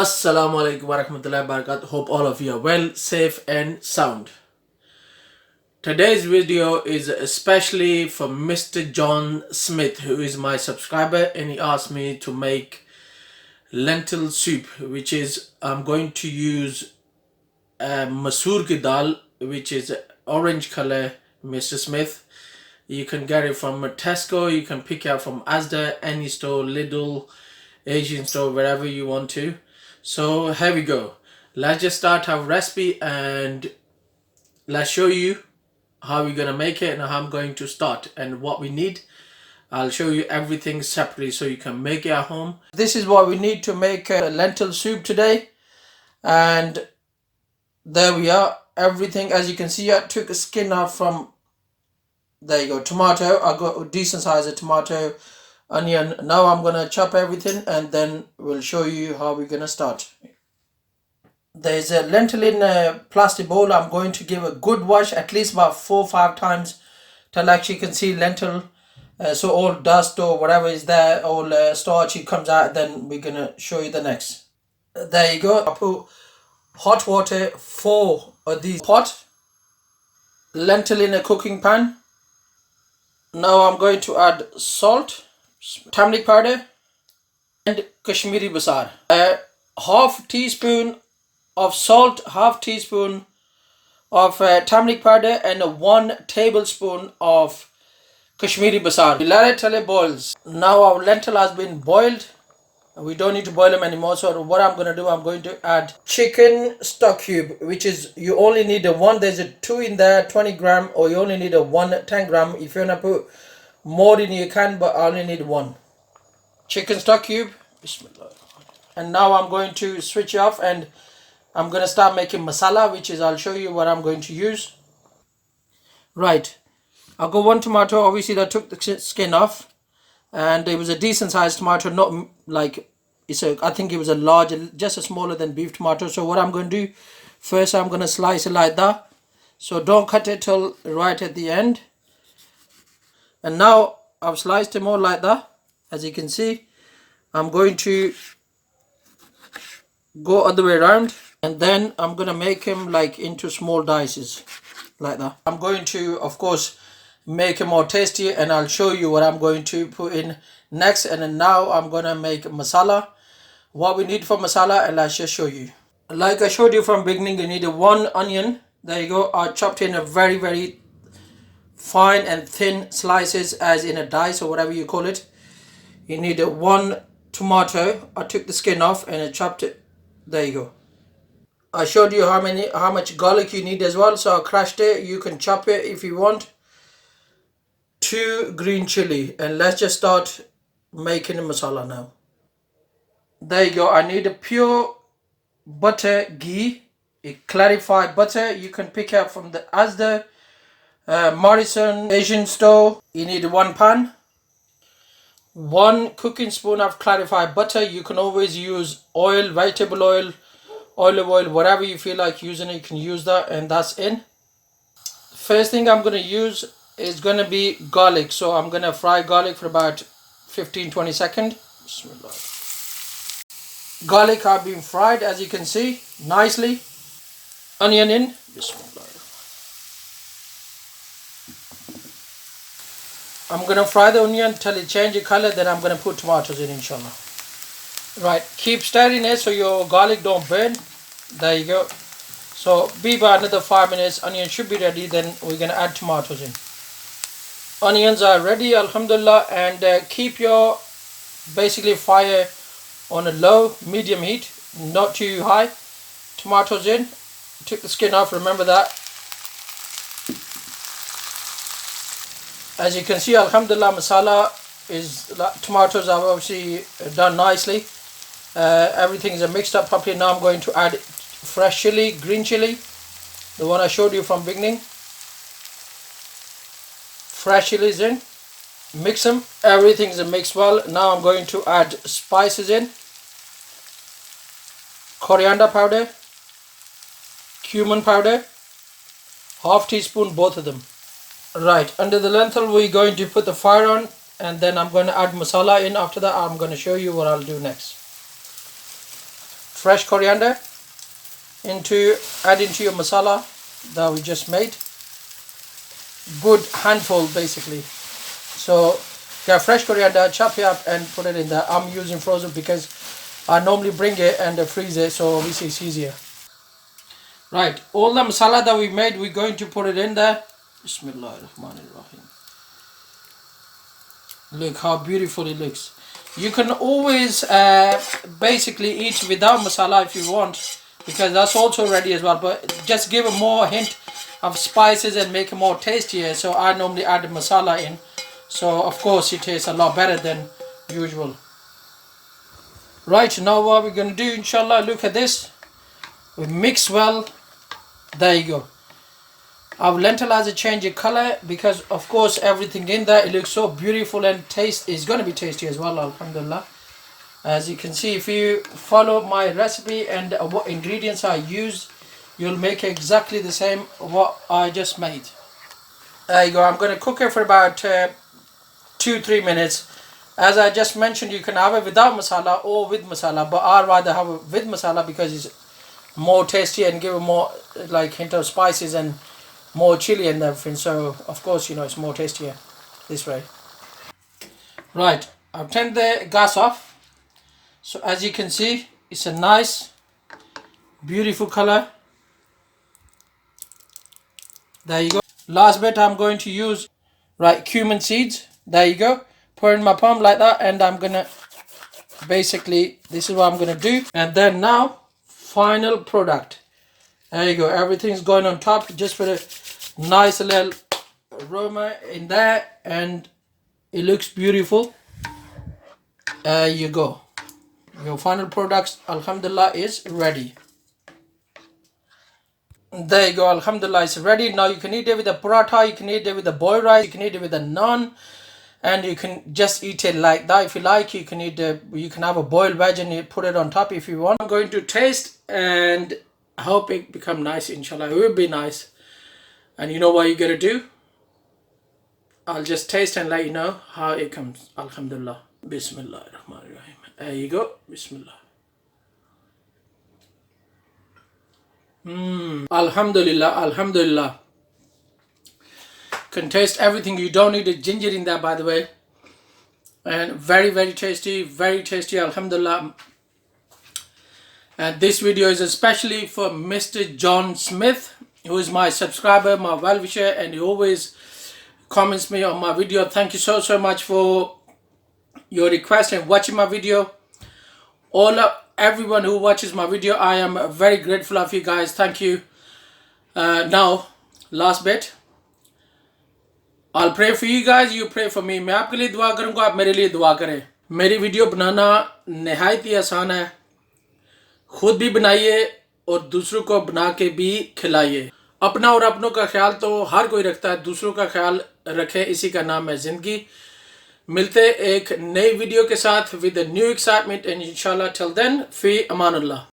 Assalamu alaikum warahmatullahi wabarakatuh. Hope all of you are well, safe and sound. Today's video is especially for Mr. Jhon Smith, who is my subscriber, and he asked me to make lentil soup, which is I'm going to use masoor ki dal, which is orange color, Mr. Smith. You can get it from Tesco, you can pick it up from Asda, any store, Lidl, Asian store, wherever you want to. So here we go. Let's just start our recipe and let's show you how we're gonna make it and how I'm going to start and what we need. I'll show you everything separately so you can make it at home. This is what we need to make a lentil soup today, and there we are. Everything, as you can see, I took a skin off from, there you go, tomato. I got a decent size of tomato, onion. Now I'm gonna chop everything and then we'll show you how we're gonna start. There's a lentil in a plastic bowl. I'm going to give a good wash, at least about 4 or 5 times, till actually you can see lentil, so all dust or whatever is there, all starch, it comes out. Then we're gonna show you the next. There you go. I put hot water, 4 of these pot lentil in a cooking pan. Now I'm going to add salt, turmeric powder and Kashmiri basar. Half teaspoon of salt, half teaspoon of turmeric powder and 1 tablespoon of Kashmiri basar. We let it till it boils. Now our lentil has been boiled. We don't need to boil them anymore. So what I'm going to do, I'm going to add chicken stock cube, which is, you only need a 1. There's a 2 in there, 20 gram, or you only need a 1, 10 gram. If you want to put more in, you can, but I only need 1. Chicken stock cube. Bismillah. And now I'm going to switch off and I'm going to start making masala, which is, I'll show you what I'm going to use. Right. I've got 1 tomato, obviously that took the skin off. And it was a decent sized tomato, not like, I think it was a large, just a smaller than beef tomato. So what I'm going to do, first I'm going to slice it like that. So don't cut it till right at the end. And now I've sliced them all like that. As you can see, I'm going to go other way around, and then I'm going to make them like into small dices like that. I'm going to, of course, make it more tasty, and I'll show you what I'm going to put in next. And then now I'm going to make masala, what we need for masala, and I'll just show you. Like I showed you from beginning, you need a 1 onion. There you go. I chopped in a very fine and thin slices, as in a dice or whatever you call it. You need a 1 tomato. I took the skin off and I chopped it. There you go. I showed you how much garlic you need as well, so I crushed it. You can chop it if you want. 2 green chili, and let's just start making the masala now. There you go. I need a pure butter, ghee, a clarified butter. You can pick up from the Asda, Morrison, Asian store. You need 1 pan, 1 cooking spoon of clarified butter. You can always use oil, vegetable oil, olive oil, whatever you feel like using it, you can use that, and that's in. First thing I'm going to use is going to be garlic. So I'm going to fry garlic for about 15-20 seconds. Bismillah. Garlic have been fried, as you can see, nicely. Onion in. Bismillah. I'm going to fry the onion till it changes color, then I'm going to put tomatoes in, inshallah. Right, keep stirring it so your garlic don't burn. There you go. So be about another 5 minutes, onion should be ready, then we're going to add tomatoes in. Onions are ready, alhamdulillah, and keep your basically fire on a low, medium heat, not too high. Tomatoes in, took the skin off, remember that. As you can see, alhamdulillah, masala is, tomatoes are obviously done nicely. Everything is mixed up properly. Now I'm going to add fresh chili, green chili, the one I showed you from beginning. Fresh chilies in, mix them, everything's mixed well. Now I'm going to add spices in. Coriander powder, cumin powder, half teaspoon both of them. Right, under the lentil we're going to put the fire on, and then I'm going to add masala in. After that I'm going to show you what I'll do next. fresh coriander add into your masala that we just made. Good handful basically. So get fresh coriander, chop it up and put it in there. I'm using frozen because I normally bring it and freeze it, so obviously it's easier. Right, all the masala that we made, we're going to put it in there. Bismillahirrahmanirrahim. Look how beautiful it looks. You can always basically eat without masala if you want, because that's also ready as well, but just give a more hint of spices and make it more tastier. So I normally add masala in, so of course it tastes a lot better than usual. Right, now what we're going to do, inshallah, look at this. We mix well. There you go. Our lentil has a change in color because of course everything in there, it looks so beautiful, and taste is going to be tasty as well, alhamdulillah. As you can see, if you follow my recipe and what ingredients I use, you'll make exactly the same what I just made. There you go. I'm going to cook it for about 2-3 minutes. As I just mentioned, you can have it without masala or with masala, but I'd rather have it with masala because it's more tasty and give it more like hint of spices and more chili and everything. So of course, you know, it's more tastier this way. Right, I've turned the gas off. So as you can see, it's a nice beautiful color. There you go. Last bit I'm going to use, right, cumin seeds. There you go. Pour in my palm like that, and I'm gonna basically, this is what I'm gonna do. And then now, final product. There you go. Everything's going on top. Just put a nice little aroma in there, and it looks beautiful. There you go. Your final product, alhamdulillah, is ready. There you go, alhamdulillah, it's ready. Now you can eat it with a paratha, you can eat it with a boiled rice, you can eat it with a naan, and you can just eat it like that if you like. You can you can have a boiled veg and you put it on top if you want. I'm going to taste and I hope it become nice, inshallah. It will be nice. And you know what you gotta do? I'll just taste and let you know how it comes. Alhamdulillah. Bismillahirrahmanirrahim. There you go. Bismillah. Alhamdulillah, alhamdulillah. Can taste everything. You don't need a ginger in there, by the way. And very, very tasty, alhamdulillah. And this video is especially for Mr. Jhon Smith, who is my subscriber, my well-wisher, and he always comments me on my video. Thank you so much for your request and watching my video. Everyone who watches my video, I am very grateful of you guys. Thank you. Now, last bit. I'll pray for you guys, you pray for me. मैं आपके लिए दुआ करूँगा, आप मेरे लिए दुआ करें. मेरी वीडियो बनाना निहायत ही आसान है. खुद भी बनाइए और दूसरों को बना के भी खिलाइए. अपना और अपनों का ख्याल तो हर कोई रखता है, दूसरों का ख्याल रखें, इसी का नाम है ज़िंदगी. मिलते एक नई वीडियो के साथ with a new excitement and inshallah till then, fi amanullah.